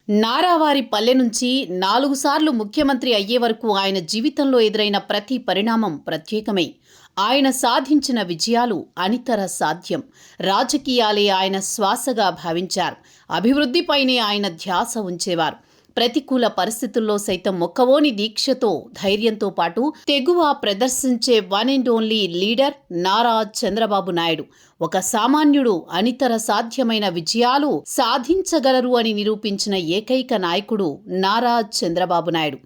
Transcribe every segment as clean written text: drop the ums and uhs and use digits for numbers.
నారావారి పల్లె నుంచి 4 సార్లు ముఖ్యమంత్రి అయ్యే వరకు ఆయన జీవితంలో ఎదురైన ప్రతి పరిణామం ప్రత్యేకమే. ఆయన సాధించిన విజయాలు అనితర సాధ్యం. రాజకీయాలే ఆయన శ్వాసగా భావించారు. అభివృద్ధిపైనే ఆయన ధ్యాస ఉంచేవారు. ప్రతికూల పరిస్థితుల్లో సైతం మొక్కవోని దీక్షతో, ధైర్యంతో పాటు తెగువ ప్రదర్శించే one and only leader Nara Chandrababu Naidu. ఒక సామాన్యుడు అనితర సాధ్యమైన విజయాలు సాధించగలరు అని నిరూపించిన ఏకైక నాయకుడు నారా చంద్రబాబు నాయుడు.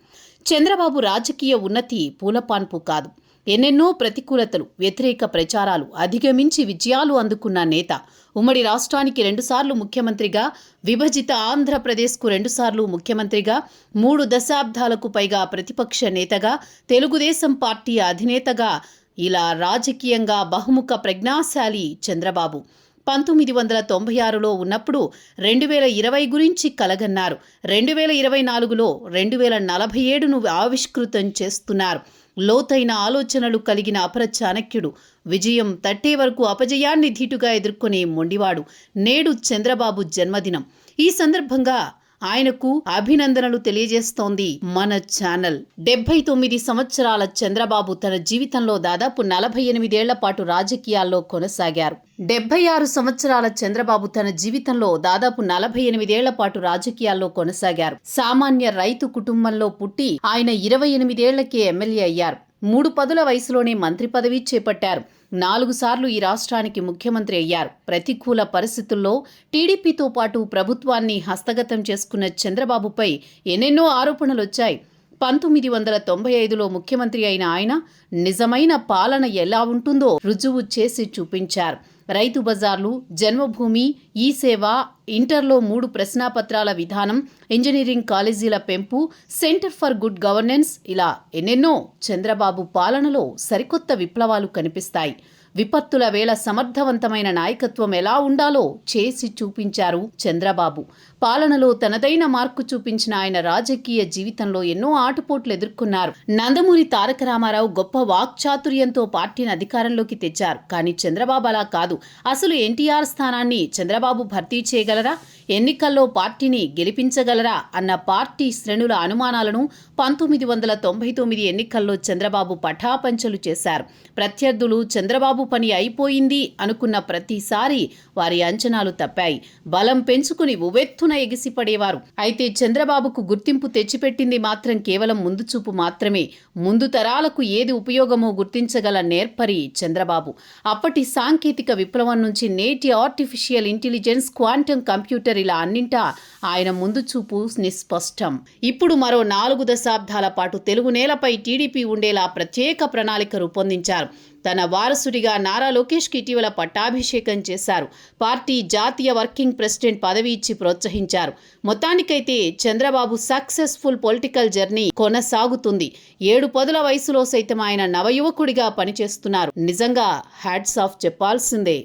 చంద్రబాబు రాజకీయ ఉన్నతి పూలపాన్పు కాదు. ఎన్నెన్నో ప్రతికూలతలు, వ్యతిరేక ప్రచారాలు అధిగమించి విజయాలు అందుకున్న నేత. ఉమ్మడి రాష్ట్రానికి 2 సార్లు ముఖ్యమంత్రిగా, విభజిత ఆంధ్రప్రదేశ్కు 2 సార్లు ముఖ్యమంత్రిగా, 3 దశాబ్దాలకు పైగా ప్రతిపక్ష నేతగా, తెలుగుదేశం పార్టీ అధినేతగా, ఇలా రాజకీయంగా బహుముఖ ప్రజ్ఞాశాలి చంద్రబాబు. 1996లో ఉన్నప్పుడు 2020 గురించి కలగన్నారు. 2024లో 2047ను ఆవిష్కృతం చేస్తున్నారు. లోతైన ఆలోచనలు కలిగిన అపర చాణక్యుడు. విజయం తట్టే వరకు అపజయాన్ని ధీటుగా ఎదుర్కొనే మొండివాడు. నేడు చంద్రబాబు జన్మదినం. ఈ సందర్భంగా ఆయనకు అభినందనలు తెలియజేస్తోంది మన ఛానల్. 79 సంవత్సరాల చంద్రబాబు తన జీవితంలో దాదాపు 48 ఏళ్ల పాటు రాజకీయాల్లో కొనసాగారు. 76 సంవత్సరాల చంద్రబాబు తన జీవితంలో దాదాపు 48 ఏళ్ల పాటు రాజకీయాల్లో కొనసాగారు. సామాన్య రైతు కుటుంబంలో పుట్టి ఆయన 28 ఏళ్లకే ఎమ్మెల్యే అయ్యారు. 3 పదుల వయసులోనే మంత్రి పదవి చేపట్టారు. 4 సార్లు ఈ రాష్ట్రానికి ముఖ్యమంత్రి అయ్యారు. ప్రతికూల పరిస్థితుల్లో టీడీపీతో పాటు ప్రభుత్వాన్ని హస్తగతం చేసుకున్న చంద్రబాబుపై ఎన్నెన్నో ఆరోపణలొచ్చాయి. 1995లో ముఖ్యమంత్రి అయిన ఆయన నిజమైన పాలన ఎలా ఉంటుందో రుజువు చేసి చూపించారు. రైతు బజార్లు, జన్మభూమి, ఈ సేవ, ఇంటర్లో 3 ప్రశ్నాపత్రాల విధానం, ఇంజనీరింగ్ కాలేజీల పెంపు, సెంటర్ ఫర్ గుడ్ గవర్నెన్స్, ఇలా ఎన్నెన్నో చంద్రబాబు పాలనలో సరికొత్త విప్లవాలు కనిపిస్తాయి. విపత్తుల వేళ సమర్థవంతమైన నాయకత్వం ఎలా ఉండాలో చేసి చూపించారు చంద్రబాబు. పాలనలో తనదైన మార్కు చూపించిన ఆయన రాజకీయ జీవితంలో ఎన్నో ఆటుపోట్లు ఎదుర్కొన్నారు. నందమూరి తారక రామారావు గొప్ప వాక్చాతుర్యంతో పార్టీని అధికారంలోకి తెచ్చారు. కానీ చంద్రబాబు అలా కాదు. అసలు ఎన్టీఆర్ స్థానాన్ని చంద్రబాబు భర్తీ చేయగలరా? ఎన్నికల్లో పార్టీని గెలిపించగలరా అన్న పార్టీ శ్రేణుల అనుమానాలను 1999 ఎన్నికల్లో చంద్రబాబు పటాపంచలు చేశారు. ప్రత్యర్థులు చంద్రబాబు పని అయిపోయింది అనుకున్న ప్రతిసారి వారి అంచనాలు తప్పాయి. బలం పెంచుకుని ఉవ్వెత్తున ఎగిసిపడేవారు. అయితే చంద్రబాబుకు గుర్తింపు తెచ్చిపెట్టింది మాత్రం కేవలం ముందు చూపు మాత్రమే. ముందు తరాలకు ఏది ఉపయోగమో గుర్తించగల నేర్పరి చంద్రబాబు. అప్పటి సాంకేతిక విప్లవం నుంచి నేటి ఆర్టిఫిషియల్ ఇంటెలిజెన్స్, క్వాంటమ్ కంప్యూటర్, ఇలా అన్నింటా ఆయన ముందు చూపు నిస్పష్టం. ఇప్పుడు మరో 4 దశాబ్దాల పాటు తెలుగు నేలపై టీడీపీ ఉండేలా ప్రత్యేక ప్రణాళిక రూపొందించారు. తన వారసుడిగా నారా లోకేష్కి ఇటీవల పట్టాభిషేకం చేశారు. పార్టీ జాతీయ వర్కింగ్ ప్రెసిడెంట్ పదవి ఇచ్చి ప్రోత్సహించారు. మొత్తానికైతే చంద్రబాబు సక్సెస్ఫుల్ పొలిటికల్ జర్నీ కొనసాగుతుంది. 7 పదుల వయసులో సైతం ఆయన నవయువకుడిగా పనిచేస్తున్నారు. నిజంగా హ్యాట్స్ ఆఫ్ చెప్పాల్సిందే.